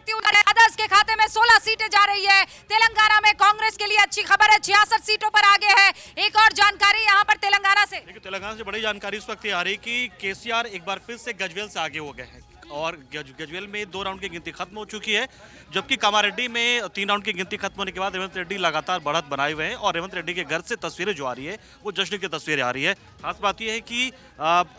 देखती हूँ आदर्श के खाते में 16 सीटें जा रही है। तेलंगाना में कांग्रेस के लिए अच्छी खबर है, 66 सीटों पर आगे है। एक और जानकारी यहाँ पर तेलंगाना से। देखिए, तेलंगाना से बड़ी जानकारी इस वक्त ये आ रही कि केसीआर एक बार फिर से गजवेल से आगे हो गए हैं और गजवेल में 2 राउंड की गिनती खत्म हो चुकी है, जबकि कामारेड्डी में 3 राउंड की गिनती खत्म होने के बाद रेवंत रेड्डी लगातार बढ़त बनाए हुए हैं और रेवंत रेड्डी के घर से तस्वीरें जो आ रही है वो जश्न की तस्वीरें आ रही है। खास बात यह है कि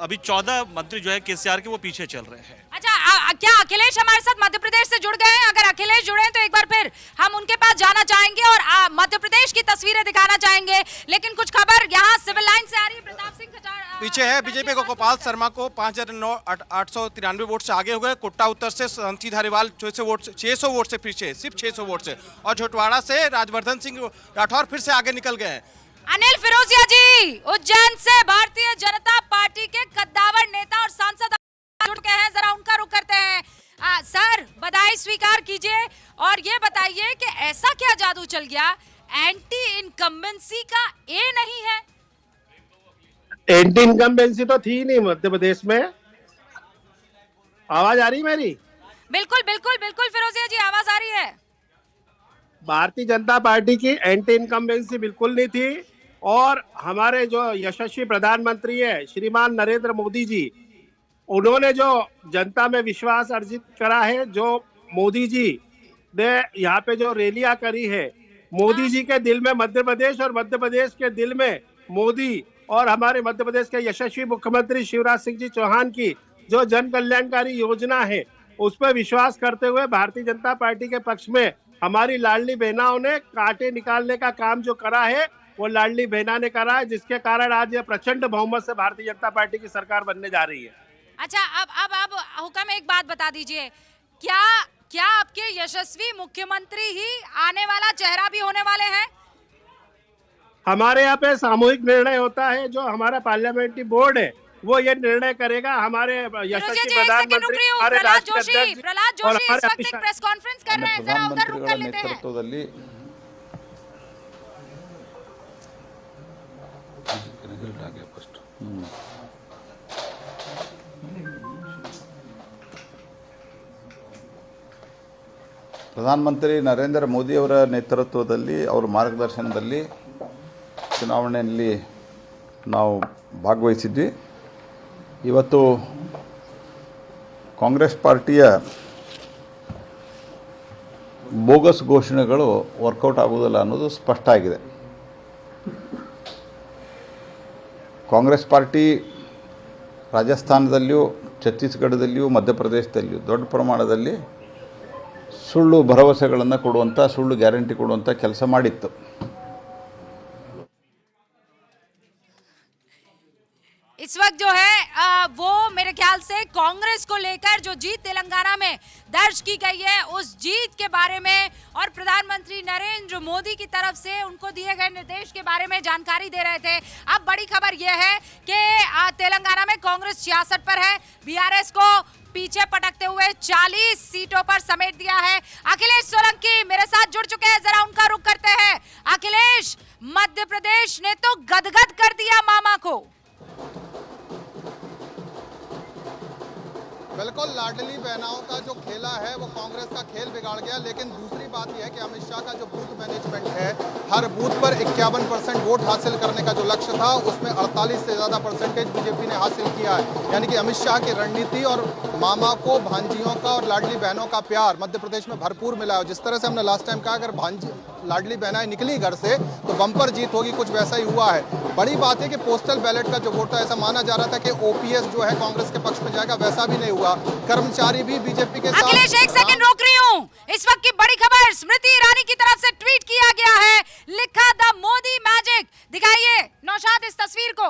अभी 14 मंत्री जो है केसीआर के वो पीछे चल रहे हैं। अच्छा, क्या अखिलेश हमारे साथ मध्य प्रदेश से जुड़ गए हैं? अगर अखिलेश जुड़े हैं तो एक बार फिर हम उनके पास जाना चाहेंगे और मध्य प्रदेश की तस्वीरें दिखाना चाहेंगे। लेकिन कुछ खबर यहाँ सिविल लाइन से आ रही है। प्रताप सिंह पीछे है बीजेपी को गोपाल शर्मा को 5,893 वोट से आगे हो गए। कोट्टा उत्तर से संती धारीवाल 600 वोट से पीछे, सिर्फ 600 वोट से, और झोटवाड़ा से राजवर्धन सिंह राठौर फिर से आगे निकल गए हैं। अनिल फिरोजिया जी उज्जैन से भारतीय जनता पार्टी के कद्दावर नेता और सांसद जुड़ गए हैं, जरा उनका रुख करते हैं। सर, बधाई स्वीकार कीजिए और ये बताइए कि ऐसा क्या जादू चल गया, एंटी इनकम्बेंसी का ए नहीं है? एंटी इनकम्बेंसी तो थी नहीं मध्य प्रदेश में। आवाज आ रही मेरी? बिल्कुल बिल्कुल बिल्कुल फिरोजिया जी, आवाज आ रही है। भारतीय जनता पार्टी की एंटी इनकम्बेंसी बिल्कुल नहीं थी और हमारे जो यशस्वी प्रधानमंत्री है श्रीमान नरेंद्र मोदी जी, उन्होंने जो जनता में विश्वास अर्जित करा है, जो मोदी जी ने यहाँ पे जो रैलियां करी है, मोदी जी के दिल में मध्य प्रदेश और मध्य प्रदेश के दिल में मोदी और हमारे मध्य प्रदेश के यशस्वी मुख्यमंत्री शिवराज सिंह जी चौहान की जो जन कल्याणकारी योजना है उस पर विश्वास करते हुए भारतीय जनता पार्टी के पक्ष में हमारी लाडली बहनाओं ने कांटे निकालने का काम जो करा है वो लाडली बहना ने करा है, जिसके कारण आज ये प्रचंड बहुमत से भारतीय जनता पार्टी की सरकार बनने जा रही है। अच्छा, अब हुक्म एक बात बता दीजिए, क्या आपके यशस्वी मुख्यमंत्री ही आने वाला चेहरा भी होने वाले हैं? हमारे यहाँ पे सामूहिक निर्णय होता है, जो हमारा पार्लियामेंट्री बोर्ड है वो ये निर्णय करेगा। हमारे यशस्वी प्रधानमंत्री प्रहलाद जोशी इस वक्त एक प्रेस कॉन्फ्रेंस कर रहे हैं, जरा उधर रुक कर लेते हैं। ಪ್ರಧಾನಮಂತ್ರಿ ನರೇಂದ್ರ ಮೋದಿ ಅವರ ನೇತೃತ್ವದಲ್ಲಿ ಅವರ ಮಾರ್ಗದರ್ಶನದಲ್ಲಿ ಚುನಾವಣೆಯಲ್ಲಿ ನಾವು ಭಾಗವಹಿಸಿದ್ವಿ. ಇವತ್ತು ಕಾಂಗ್ರೆಸ್ ಪಾರ್ಟಿಯ ಬೋಗಸ್ ಘೋಷಣೆಗಳು ವರ್ಕೌಟ್ ಆಗುವುದಿಲ್ಲ ಅನ್ನೋದು ಸ್ಪಷ್ಟ ಆಗಿದೆ. ಕಾಂಗ್ರೆಸ್ ಪಾರ್ಟಿ ರಾಜಸ್ಥಾನದಲ್ಲಿಯೂ ಛತ್ತೀಸ್ಗಢದಲ್ಲಿಯೂ ಮಧ್ಯಪ್ರದೇಶದಲ್ಲಿಯೂ ದೊಡ್ಡ ಪ್ರಮಾಣದಲ್ಲಿ ಸುಳ್ಳು ಭರವಸೆಗಳನ್ನು ಕೊಡುವಂಥ, ಸುಳ್ಳು ಗ್ಯಾರಂಟಿ ಕೊಡುವಂಥ ಕೆಲಸ ಮಾಡಿತ್ತು. इस वक्त जो है वो मेरे ख्याल से कांग्रेस को लेकर जो जीत तेलंगाना में दर्ज की गई है उस जीत के बारे में और प्रधानमंत्री नरेंद्र मोदी की तरफ से उनको दिए गए निर्देश के बारे में जानकारी दे रहे थे। अब बड़ी खबर यह है कि तेलंगाना में कांग्रेस 66 पर है, बीआरएस को पीछे पटकते हुए 40 सीटों पर समेट दिया है। अखिलेश सोलंकी मेरे साथ जुड़ चुके हैं, जरा उनका रुख करते हैं। अखिलेश, मध्य प्रदेश ने तो गदगद कर दिया मामा को। बिल्कुल, लाडली बहनाओं का जो खेला है वो कांग्रेस का खेल बिगाड़ गया। लेकिन दूसरी बात यह है कि अमित शाह का जो बूथ मैनेजमेंट है, हर बूथ पर 51% वोट हासिल करने का जो लक्ष्य था उसमें 48 से ज़्यादा परसेंटेज बीजेपी ने हासिल किया है। यानी कि अमित शाह की रणनीति और मामा को भांजियों का और लाडली बहनों का प्यार मध्य प्रदेश में भरपूर मिला है। जिस तरह से हमने लास्ट टाइम कहा, अगर भांजी लाडली बहनाएं निकली घर से तो बम्पर जीत होगी, कुछ वैसा ही हुआ है। बड़ी बात है कि पोस्टल बैलेट का जो वोट था, ऐसा माना जा रहा था कि ओपीएस जो है कांग्रेस के पक्ष में जाएगा, वैसा भी नहीं हुआ। कर्मचारी भी बीजेपी के साथ। अखिलेश, एक सेकंड रोक रही हूँ। इस वक्त की बड़ी खबर स्मृति ईरानी की तरफ से ट्वीट किया गया है, लिखा द मोदी मैजिक। दिखाइए नौशाद इस तस्वीर को।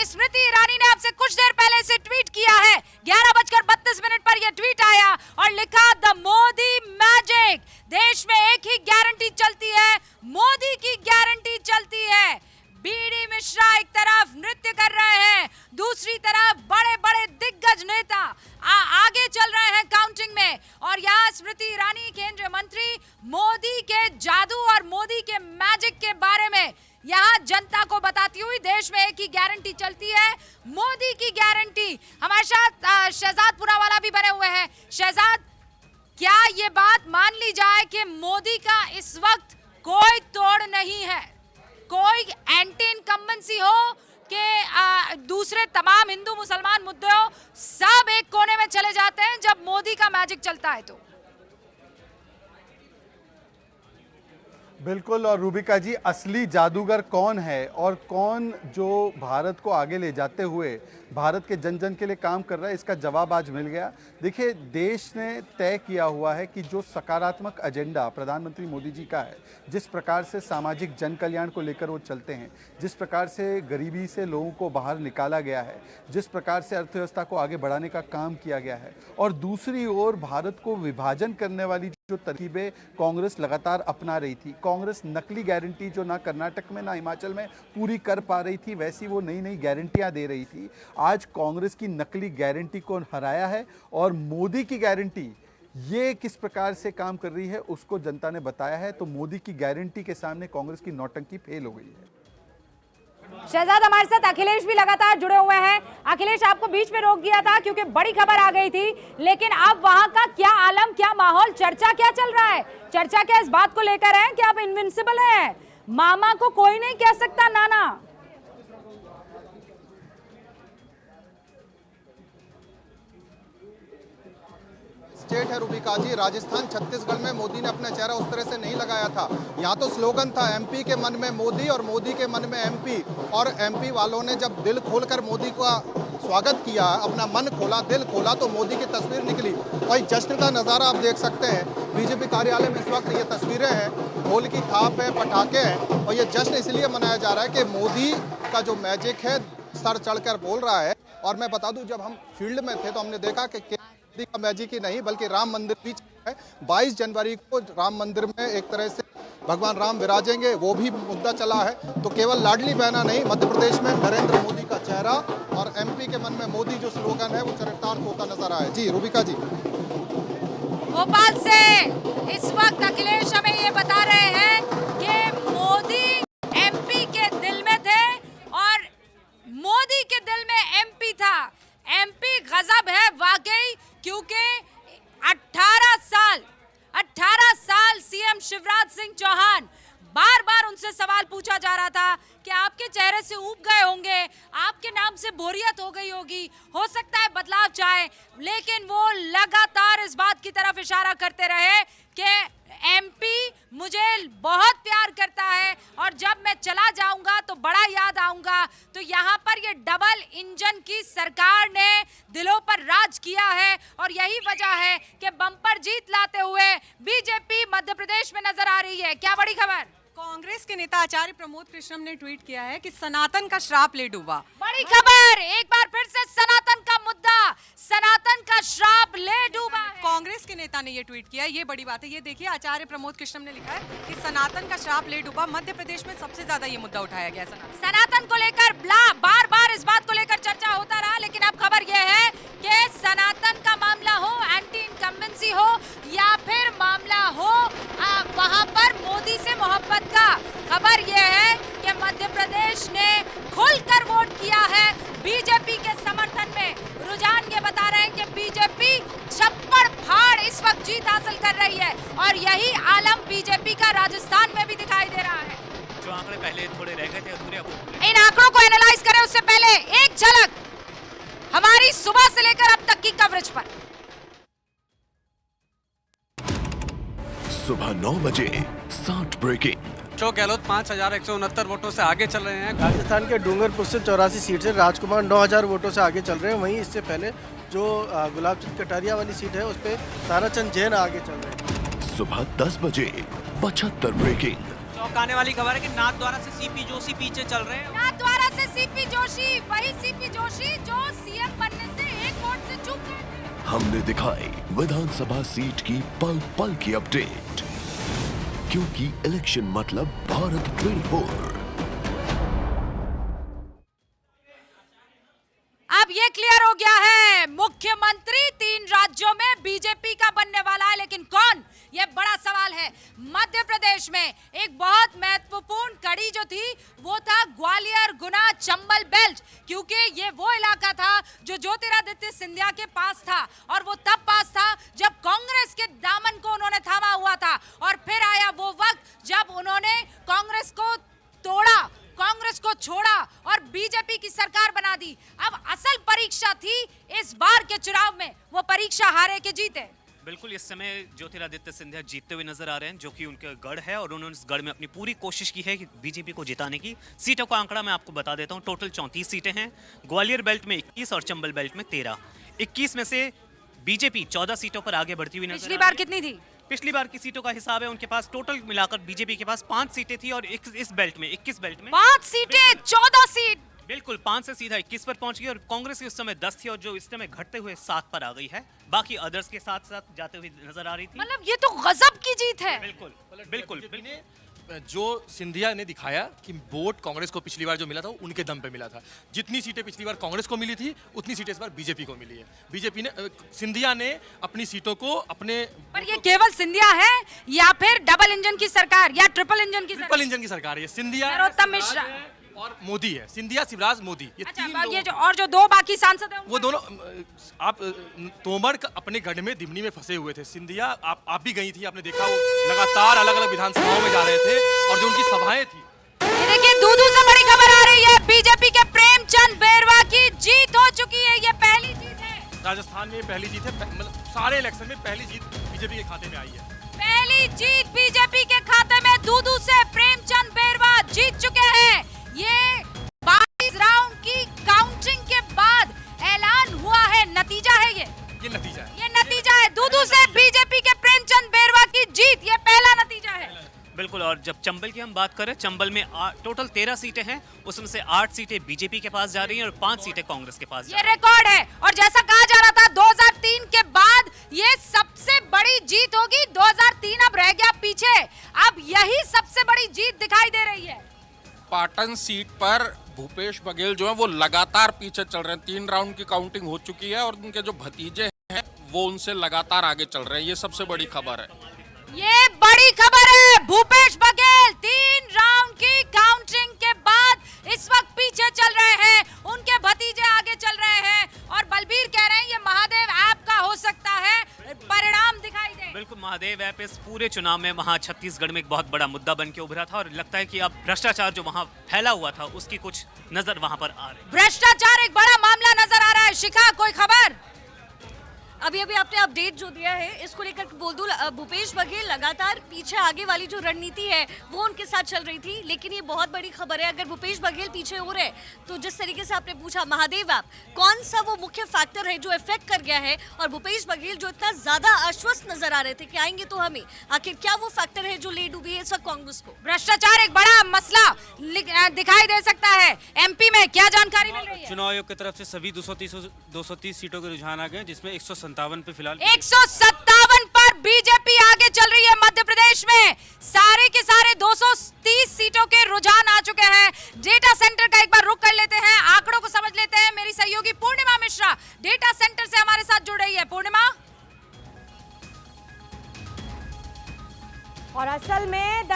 स्मृति ईरानी ने आपसे कुछ देर पहले इसे ट्वीट किया है, 11:32 पर यह ट्वीट आया और लिखा द मोदी मैजिक। देश में एक ही गारंटी चलती है, मोदी की गारंटी चलती है। बीडी मिश्रा एक तरफ नृत्य कर रहे हैं, दूसरी तरफ बड़े बड़े दिग्गज नेता आगे चल रहे हैं काउंटिंग में। और यहाँ स्मृति ईरानी केंद्रीय मंत्री मोदी के जादू और मोदी के मैजिक के बारे में यहाँ जनता को बताती हुई, देश में एक ही गारंटी चलती है, मोदी की गारंटी। हमारे साथ शहजाद पुरावाला भी बने हुए हैं। शहजाद, क्या ये बात मान ली जाए कि मोदी का इस वक्त कोई तोड़ नहीं है? कोई एंटी इनकम्बेंसी हो कि दूसरे तमाम हिंदू मुसलमान मुद्दे हो, सब एक कोने में चले जाते हैं जब मोदी का मैजिक चलता है तो। बिल्कुल। और रूबिका जी, असली जादूगर कौन है और कौन जो भारत को आगे ले जाते हुए भारत के जन जन के लिए काम कर रहा है, इसका जवाब आज मिल गया। देखिए, देश ने तय किया हुआ है कि जो सकारात्मक एजेंडा प्रधानमंत्री मोदी जी का है, जिस प्रकार से सामाजिक जन कल्याण को लेकर वो चलते हैं, जिस प्रकार से गरीबी से लोगों को बाहर निकाला गया है, जिस प्रकार से अर्थव्यवस्था को आगे बढ़ाने का काम किया गया है, और दूसरी ओर भारत को विभाजन करने वाली जो तरकीबें कांग्रेस लगातार अपना रही थी, कांग्रेस नकली गारंटी जो ना कर्नाटक में ना हिमाचल में पूरी कर पा रही थी, वैसी वो नई नई गारंटियां दे रही थी। आज कांग्रेस की नकली गारंटी को हराया है और मोदी की गारंटी ये किस प्रकार से काम कर रही है उसको जनता ने बताया है। तो मोदी की गारंटी के सामने कांग्रेस की नौटंकी फेल हो गई है। शहजाद, हमारे साथ अखिलेश भी लगातार जुड़े हुए हैं। अखिलेश, आपको बीच में रोक दिया था क्योंकि बड़ी खबर आ गई थी, लेकिन अब वहां का क्या आलम, क्या माहौल, चर्चा क्या चल रहा है? चर्चा क्या इस बात को लेकर है कि आप इनविंसिबल हैं, मामा को कोई नहीं कह सकता नाना? स्टेट है रूबिका जी, राजस्थान छत्तीसगढ़ में मोदी ने अपना चेहरा उस तरह से नहीं लगाया था। यहाँ तो स्लोगन था एमपी के मन में मोदी और मोदी के मन में एमपी, और एमपी वालों ने जब दिल खोलकर मोदी का स्वागत किया, अपना मन खोला, दिल खोला, तो मोदी की तस्वीर निकली। वही जश्न का नज़ारा आप देख सकते हैं बीजेपी कार्यालय में इस वक्त। ये तस्वीरें हैं, ढोल की थाप है, पटाखे हैं, और ये जश्न इसलिए मनाया जा रहा है कि मोदी का जो मैजिक है सर चढ़कर बोल रहा है। और मैं बता दूं, जब हम फील्ड में थे तो हमने देखा कि मोदी का मैजिक ही नहीं बल्कि राम मंदिर भी है। 22 जनवरी को राम मंदिर में एक तरह से भगवान राम विराजेंगे, वो भी मुद्दा चला है। तो केवल लाडली बहना नहीं, मध्य प्रदेश में नरेंद्र मोदी का चेहरा और एमपी के मन में मोदी जो स्लोगन है वो चरितार्थ होता नजर आया। जी रूबिका जी। भोपाल से इस वक्त अखिलेश हमें ये बता रहे हैं कि मोदी एमपी के दिल में थे और मोदी के दिल में एमपी था। एमपी गजब है वाकई, क्योंकि 18 साल सीएम शिवराज सिंह चौहान, बार बार उनसे सवाल पूछा जा रहा था कि आपके चेहरे से ऊब गए होंगे, आपके नाम से बोरियत हो गई होगी, हो सकता है बदलाव चाहे, लेकिन वो लगातार इस बात की तरफ इशारा करते रहे कि एमपी मुझे बहुत प्यार करता है और जब मैं चला जाऊंगा तो बड़ा याद आऊंगा। तो यहाँ पर ये डबल इंजन की सरकार ने दिलों पर राज किया है और यही वजह है कि बम्पर जीत लाते हुए बीजेपी मध्य प्रदेश में नजर आ रही है। क्या बड़ी खबर? कांग्रेस के नेता आचार्य प्रमोद कृष्णम ने ट्वीट किया है कि सनातन का श्राप ले डूबा। बड़ी खबर, एक बार फिर से सनातन का मुद्दा, सनातन का श्राप ले डूबा है। कांग्रेस के नेता ने ये ट्वीट किया, ये बड़ी बात है। ये देखिए, आचार्य प्रमोद कृष्णम ने लिखा है कि सनातन का श्राप ले डूबा। मध्य प्रदेश में सबसे ज्यादा ये मुद्दा उठाया गया। सनातन को लेकर बार बार इस बात को लेकर चर्चा होता रहा, लेकिन अब खबर यह है कि सनातन का मामला हो, एंटी इनकम्बेंसी हो या फिर मामला हो वहां पर मोदी से मोहब्बत का, खबर यह है कि मध्य प्रदेश ने खुलकर वोट किया है बीजेपी के समर्थन में। रुझान ये बता रहे हैं कि बीजेपी छप्पड़ फाड़ इस वक्त जीत हासिल कर रही है और यही आलम बीजेपी का राजस्थान में भी दिखाई दे रहा है। जो आंकड़े पहले थोड़े रह गए थे अधूरे, इन आंकड़ों को एनालाइज करें उससे पहले एक झलक हमारी सुबह से लेकर अब तक की कवरेज पर। सुबह 9 बजे 60 ब्रेकिंग। अशोक गहलोत 5169 वोटों से आगे चल रहे हैं। राजस्थान के डूंगरपुर से 84 सीट से राजकुमार 9000 वोटों से आगे चल रहे हैं। वहीं इससे पहले जो गुलाब चंद कटारिया वाली सीट है उस पे ताराचंद जैन आगे चल रहे हैं। सुबह 10 बजे 75 ब्रेकिंग। चौंकाने वाली खबर है कि नाथद्वारा से सीपी जोशी पीछे चल रहे हैं। नाथद्वारा से सीपी जोशी, वही सीपी जोशी जो सीएम बनने से एक वोट से चूक गए थे। हमने दिखाई विधानसभा सीट की पल पल की अपडेट, क्योंकि इलेक्शन मतलब भारत 24। अब ये क्लियर हो गया है, मुख्यमंत्री 3 राज्यों में बीजेपी का बनने वाला है, लेकिन कौन, ये बड़ा सवाल है। मध्य प्रदेश में एक बहुत महत्वपूर्ण कड़ी जो थी वो था ग्वालियर, गुना, चंबल बेल्ट, क्योंकि ये वो इलाका था जो ज्योतिरादित्य सिंधिया के पास था और वो तब पास था जब कांग्रेस के बिल्कुल इस समय ज्योतिरादित्य सिंधिया जीतते हुए नजर आ रहे हैं, जो कि उनका गढ़ है और उन्होंने इस गढ़ में अपनी पूरी कोशिश की है कि बीजेपी को जिताने की। सीटों का आंकड़ा मैं आपको बता देता हूं, टोटल 34 सीटें हैं। ग्वालियर बेल्ट में 21 और चंबल बेल्ट में 13। 21 में से बीजेपी 14 सीटों पर आगे बढ़ती हुई नजर पिछली बार कितनी थी? पिछली बार की सीटों का हिसाब है, उनके पास टोटल मिलाकर बीजेपी के पास 5 सीटें थी और इस बेल्ट में 21 बेल्ट में 5 सीटें, 14 सीट। बिल्कुल 5 से सीधा 21 पर पहुंच गई और कांग्रेस की उस समय 10 थी और जो इस समय घटते हुए 7 पर आ गई है। बाकी अदर्स के साथ साथ जाते हुए नजर आ रही थी। मतलब ये तो गजब की जीत है। बिल्कुल बिल्कुल बिल्कुल। जो सिंधिया ने दिखाया कि वोट कांग्रेस को पिछली बार जो मिला था वो उनके दम पे मिला था। जितनी सीटें पिछली बार कांग्रेस को मिली थी उतनी सीटें इस बार बीजेपी को मिली है। बीजेपी ने सिंधिया ने अपनी सीटों को अपने पर ये केवल सिंधिया है या फिर डबल इंजन की सरकार या ट्रिपल इंजन की ट्रिपल इंजन की सरकार है। सिंधिया है, नरोत्तम मिश्रा है और मोदी है। सिंधिया, शिवराज, मोदी, ये अच्छा, तीन ये जो दो बाकी सांसद हैं वो दोनों आप तोमर अपने गढ़ में दिमनी में फंसे हुए थे। सिंधिया आप भी गई थी, आपने देखा वो लगातार अलग अलग विधानसभाओं में जा रहे थे और जो उनकी सभाएं थी। ये देखिए दूधू से बड़ी खबर आ रही है, बीजेपी के प्रेमचंद बेरवा की जीत हो चुकी है। ये पहली जीत है राजस्थान में, पहली जीत है, मतलब सारे इलेक्शन में पहली जीत बीजेपी के खाते में आई है। पहली जीत बीजेपी के खाते में दूधू से प्रेमचंद बेरवा जीत चुके हैं। ये 22 राउंड की काउंटिंग के बाद ऐलान हुआ है, नतीजा है ये नतीजा है दूधू से बीजेपी के प्रेमचंद बेरवा की जीत। ये पहला नतीजा है। बिल्कुल। और जब चंबल की हम बात करें, चंबल में टोटल 13 सीटें हैं, उसमें से 8 सीटें बीजेपी के पास जा रही हैं और 5 सीटें कांग्रेस के पास। ये रिकॉर्ड है और जैसा कहा जा रहा था 2003 के बाद ये सबसे बड़ी जीत होगी। 2003 अब रह गया पीछे, अब यही सबसे बड़ी जीत दिखाई दे रही है। पाटन सीट पर भूपेश बघेल जो है वो लगातार पीछे चल रहे हैं। 3 राउंड की काउंटिंग हो चुकी है और उनके जो भतीजे हैं वो उनसे लगातार आगे चल रहे हैं। ये सबसे बड़ी खबर है। ये बड़ी खबर है, भूपेश बघेल 3 राउंड की काउंटिंग के बाद इस वक्त पीछे चल रहे हैं, उनके भतीजे आगे चल रहे हैं। और बलबीर कह रहे हैं ये महादेव ऐप का हो सकता है परिणाम दिखाई दे। बिल्कुल, महादेव ऐप इस पूरे चुनाव में वहां छत्तीसगढ़ में एक बहुत बड़ा मुद्दा बन के उभरा था और लगता है कि अब भ्रष्टाचार जो वहां फैला हुआ था उसकी कुछ नजर वहां पर आ रही है। भ्रष्टाचार एक बड़ा मामला नजर आ रहा है। शिखा, कोई खबर? अभी आपने अपडेट जो दिया है इसको लेकर बोल दूं, भूपेश बघेल लगातार पीछे आगे वाली जो रणनीति है वो उनके साथ चल रही थी, लेकिन ये बहुत बड़ी खबर है अगर भूपेश बघेल पीछे हो रहे तो जिस तरीके से आपने पूछा महादेव ऐप कौन सा वो मुख्य फैक्टर है जो इफेक्ट कर गया है और भूपेश बघेल जो इतना ज्यादा आश्वस्त नजर आ रहे थे कि आएंगे तो हमें, आखिर क्या वो फैक्टर है जो ले डूबी है इस वक्त कांग्रेस को? भ्रष्टाचार एक बड़ा मसला दिखाई दे सकता है। एमपी में क्या जानकारी मिल रही है? चुनाव आयोग की तरफ से सभी 230 सीटों के रुझान आ गए, जिसमें 157 पे फिलहाल 157 पर बीजेपी आगे चल रही है। मध्य प्रदेश में सारे के सारे 230 सीटों के रुझान आ चुके हैं। डेटा सेंटर का एक बार रुख कर लेते हैं, आंकड़ों को समझ लेते हैं। मेरी सहयोगी पूर्णिमा मिश्रा डेटा सेंटर से हमारे साथ जुड़ रही है। पूर्णिमा, और असल में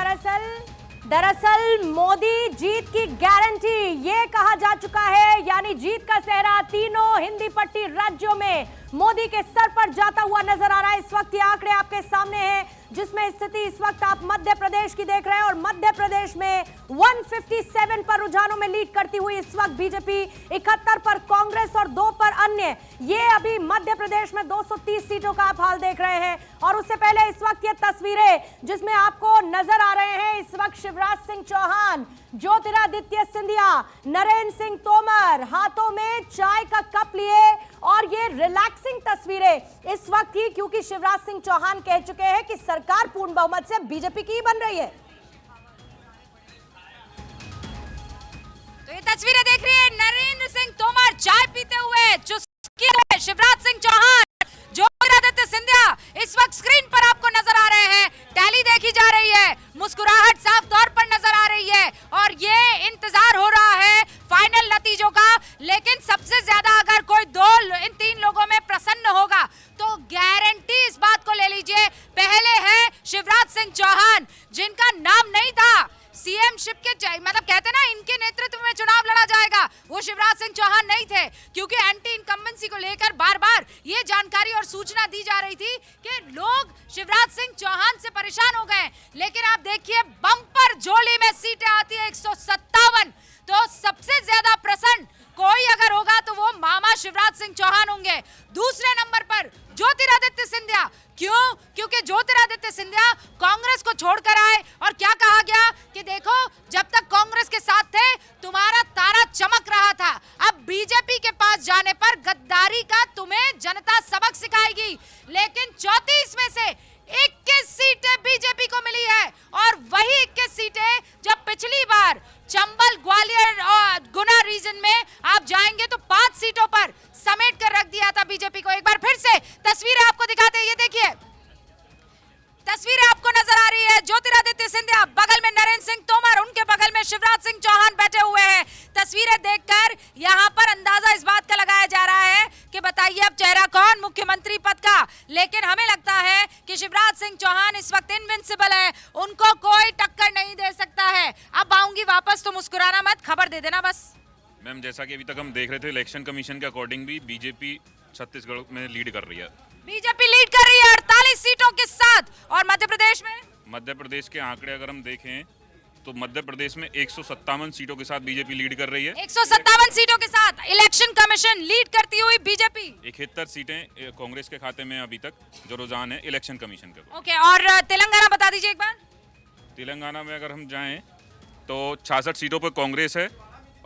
दरअसल मोदी जीत की गारंटी ये कहा जा चुका है, यानी जीत का सेहरा तीनों हिंदी पट्टी राज्यों में मोदी के सर पर जाता हुआ नजर आ रहा है। इस वक्त ये आंकड़े आपके सामने हैं, जिसमें स्थिति इस वक्त आप मध्य प्रदेश की देख रहे हैं और मध्य प्रदेश में 157 पर रुझानों में लीड करती हुई इस वक्त बीजेपी, 71 पर कांग्रेस और 2 पर अन्य। ये अभी मध्य प्रदेश में 230 सीटों का आप हाल देख रहे हैं। और उससे पहले इस वक्त ये तस्वीरें जिसमें आपको नजर आ रहे हैं, इस वक्त शिवराज सिंह चौहान, ज्योतिरादित्य सिंधिया, नरेंद्र सिंह तोमर हाथों में चाय का कप लिए, और ये रिलैक्सिंग तस्वीरें इस वक्त ही, क्योंकि शिवराज सिंह चौहान कह चुके हैं कि सरकार पूर्ण बहुमत से बीजेपी की ही बन रही है। तो ये तस्वीरें देख रही है नरेंद्र सिंह तोमर चाय पीते हुए, चुस्की है शिवराज सिंह चौहान, ज्योतिरादित्य सिंधिया इस वक्त स्क्रीन पर आपको नजर आ रहे हैं। टैली देखी जा रही है, मुस्कुराहट साफ तौर पर नजर आ रही है और ये इंतजार हो रहा है फाइनल नतीजों का। लेकिन सबसे ज्यादा अगर कोई इन 3 लोगों में प्रसन्न होगा तो गारंटी इस बात को ले लीजिए, पहले है शिवराज सिंह चौहान, जिनका नाम नहीं था सीएम शिप के, मतलब कहते ना इनके नेतृत्व में चुनाव लड़ा जाएगा, वो शिवराज सिंह चौहान नहीं थे, क्योंकि एंटी इनकम्बेंसी को लेकर बार बार ये जानकारी और सूचना दी जा रही थी कि लोग शिवराज सिंह चौहान से परेशान हो गए। लेकिन आप देखिए बम्पर झोली में सीटें आती है 157, तो सबसे ज्यादा प्रसन्न कोई अगर होगा तो वो मामा शिवराज सिंह चौहान होंगे। दूसरे नंबर पर ज्योतिरादित्य सिंधिया, क्यों? क्योंकि ज्योतिरादित्य सिंधिया कांग्रेस को छोड़कर आए और क्या कहा गया कि देखो जब तक कांग्रेस के साथ थे तुम्हारा तारा चमक रहा था, अब बीजेपी के पास जाने पर गद्दारी का तुम्हें जनता सबक सिखाएगी। लेकिन 34 में से 21 सीटें बीजेपी को मिली है और वही 21 सीटें जब पिछली बार चंबल, ग्वालियर और गुना रीजन में आप जाएंगे तो 5 सीटों पर समेट कर रख दिया था बीजेपी को। एक बार फिर से तस्वीरें आपको दिखाते हैं, ये देखिए तस्वीरें आपको नजर आ रही है। ज्योतिरादित्य सिंधिया, बगल में नरेंद्र सिंह तोमर, उनके बगल में शिवराज सिंह चौहान बैठे हुए हैं। तस्वीरें देखकर यहाँ पर अंदाजा इस बात का लगाया जा रहा है कि बताइए अब चेहरा कौन मुख्यमंत्री पद का। लेकिन हमें लगता है कि शिवराज सिंह चौहान इस वक्त इनविंसिबल है, उनको कोई टक्कर नहीं दे सकता है। अब आऊंगी वापस, तो मुस्कुराना मत, खबर दे देना बस। मैम, जैसा कि अभी तक हम देख रहे थे, इलेक्शन कमीशन के अकॉर्डिंग भी बीजेपी छत्तीसगढ़ में लीड कर रही है। बीजेपी लीड कर रही है 48 सीटों के साथ। और मध्य प्रदेश में? मध्य प्रदेश के आंकड़े अगर हम देखें तो मध्य प्रदेश में 157 सीटों के साथ बीजेपी लीड कर रही है। 157 सीटों के साथ इलेक्शन कमीशन लीड करती हुई बीजेपी। 71 सीटें कांग्रेस के खाते में अभी तक जो रुझान है इलेक्शन कमीशन का। ओके, और तेलंगाना बता दीजिए एक बार। तेलंगाना में अगर हम जाएं तो 66 सीटों पर कांग्रेस है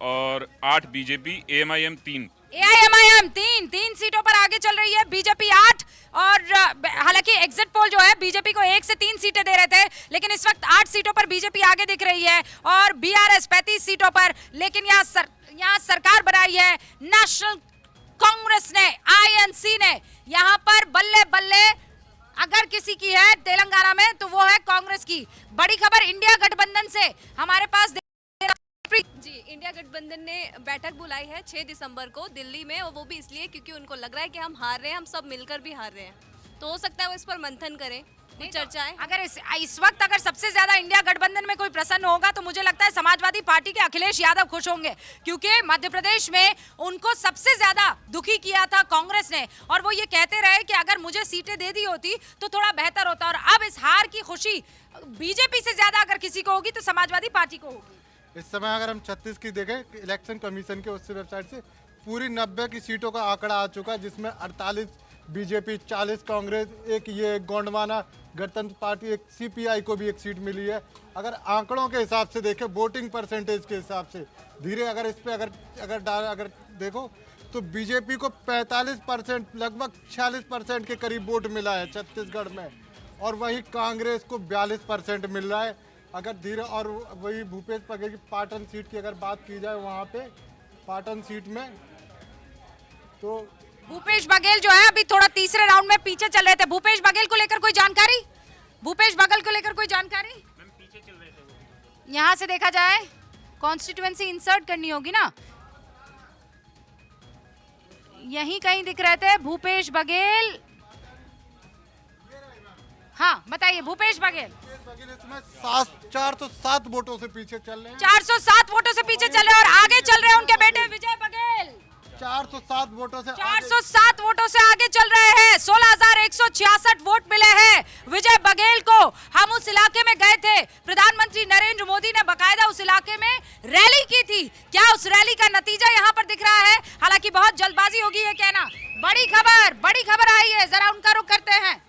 और 8 बीजेपी, एएमआईएम 3। एआईएमआईएम 3 सीटों पर आगे चल रही है, बीजेपी 8। और हालांकि एग्जिट पोल जो है बीजेपी को 1 से 3 सीटें दे रहे थे, लेकिन इस वक्त 8 सीटों पर बीजेपी आगे दिख रही है और बीआरएस 35 सीटों पर। लेकिन यहाँ सरकार बनाई है नेशनल कांग्रेस ने, आईएनसी ने। यहाँ पर बल्ले बल्ले अगर किसी की है तेलंगाना में तो वो है कांग्रेस की। बड़ी खबर इंडिया गठबंधन से हमारे पास जी, इंडिया गठबंधन ने बैठक बुलाई है 6 दिसंबर को दिल्ली में, और वो भी इसलिए क्योंकि उनको लग रहा है कि हम हार रहे हैं, हम सब मिलकर भी हार रहे हैं। तो हो सकता है वो इस पर मंथन करें, कुछ चर्चाएं। अगर इस वक्त अगर सबसे ज्यादा इंडिया गठबंधन में कोई प्रसन्न होगा तो मुझे लगता है समाजवादी पार्टी के अखिलेश यादव खुश होंगे, क्योंकि मध्य प्रदेश में उनको सबसे ज्यादा दुखी किया था कांग्रेस ने और वो ये कहते रहे कि अगर मुझे सीटें दे दी होती तो थोड़ा बेहतर होता। और अब इस हार की खुशी बीजेपी से ज्यादा अगर किसी को होगी तो समाजवादी पार्टी को होगी। इस समय अगर हम 36 की देखें इलेक्शन कमीशन के उससे वेबसाइट से, पूरी 90 की सीटों का आंकड़ा आ चुका है, जिसमें 48 बीजेपी, 40 कांग्रेस, एक ये गोंडवाना गणतंत्र पार्टी, एक सीपीआई को भी एक सीट मिली है। अगर आंकड़ों के हिसाब से देखें, वोटिंग परसेंटेज के हिसाब से धीरे अगर इस पे अगर देखो तो बीजेपी को 45%, लगभग 46% के करीब वोट मिला है छत्तीसगढ़ में, और वही कांग्रेस को 42% मिल रहा है। अगर धीरे, और वही भूपेश बघेल की पाटन सीट की अगर बात की जाए, वहाँ पे पाटन सीट में तो भूपेश बघेल जो है अभी थोड़ा तीसरे राउंड में पीछे चल रहे थे। भूपेश बघेल को लेकर कोई जानकारी? भूपेश बघेल को लेकर कोई जानकारी? पीछे चल रहे थे। यहाँ से देखा जाए, कॉन्स्टिट्यूएंसी इंसर्ट करनी होगी ना, यहीं कहीं दिख रहे थे भूपेश बघेल। हाँ बताइए, भूपेश बघेल इसमें 407 वोटों से पीछे चल रहे हैं। 407 वोटों से पीछे चल रहे हैं और आगे चल रहे हैं उनके बेटे विजय बघेल। 407 वोटों से 407 वोटों से आगे चल रहे हैं। 16,166 वोट मिले हैं विजय बघेल को। हम उस इलाके में गए थे, प्रधानमंत्री नरेंद्र मोदी ने बकायदा उस इलाके में रैली की थी। क्या उस रैली का नतीजा यहाँ पर दिख रहा है? हालांकि बहुत जल्दबाजी होगी ये कहना। बड़ी खबर आई है, जरा उनका रुख करते हैं।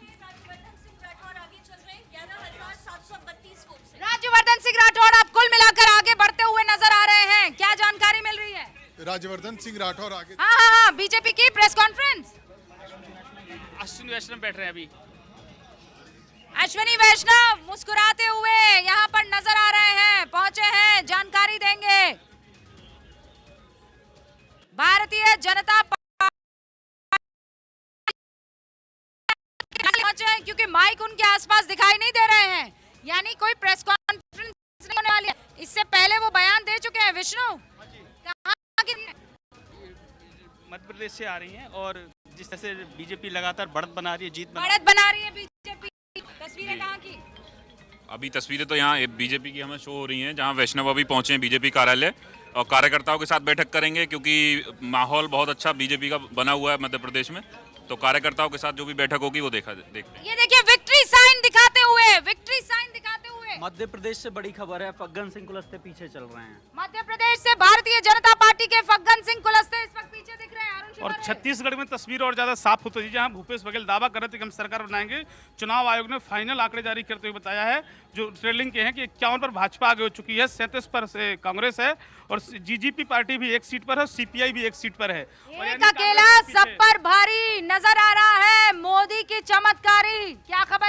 राज्यवर्धन सिंह राठौड़ अब कुल मिलाकर आगे बढ़ते हुए नजर आ रहे हैं, क्या जानकारी मिल रही है? राज्यवर्धन सिंह राठौड़ आगे। हाँ, बीजेपी की प्रेस कॉन्फ्रेंस। अश्विनी वैष्णव बैठ रहे हैं अभी। अश्विनी वैष्णव मुस्कुराते हुए यहाँ पर नजर आ रहे हैं, पहुंचे हैं, जानकारी देंगे। भारतीय जनता पार्टी पहुंचे हैं क्योंकि माइक उनके आसपास दिखाई नहीं दे रहे हैं, यानी कोई प्रेस कॉन्फ्रेंस नहीं होने वाली है। इससे पहले वो बयान दे चुके हैं। विष्णु, कहाँ की? मध्य प्रदेश से आ रही हैं और जिस तरह से बीजेपी लगातार बढ़त बना रही है, बढ़त बना रही है बीजेपी। तस्वीरें कहाँ की? अभी तस्वीरें तो यहाँ बीजेपी की हमें शो हो रही हैं, जहाँ वैष्णव अभी पहुंचे हैं बीजेपी कार्यालय और कार्यकर्ताओं के साथ बैठक करेंगे, क्योंकि माहौल बहुत अच्छा बीजेपी का बना हुआ है मध्य प्रदेश में। तो कार्यकर्ताओं के साथ जो भी बैठक होगी वो देखते हैं। ये देखिए विक्ट्री साइन दिखाते हुए मध्य प्रदेश से बड़ी खबर है, फग्गन सिंह कुलस्ते पीछे चल रहे हैं। मध्य प्रदेश से भारतीय जनता पार्टी के फग्गन सिंह कुलस्ते इस वक्त पीछे दिख रहे हैं। और छत्तीसगढ़ में तस्वीर और ज्यादा साफ होती है, जहां भूपेश बघेल दावा कर रहे थे कि हम सरकार बनाएंगे। चुनाव आयोग ने फाइनल आंकड़े जारी करते हुए बताया है, जो ट्रेलिंग के हैं, कि 51 पर भाजपा आगे हो चुकी है, 37 पर से कांग्रेस है और जीजीपी पार्टी भी एक सीट पर है, सीपीआई भी एक सीट पर है। एक अकेला सब पर भारी नजर आ रहा है मोदी की चमत्कारी। क्या खबर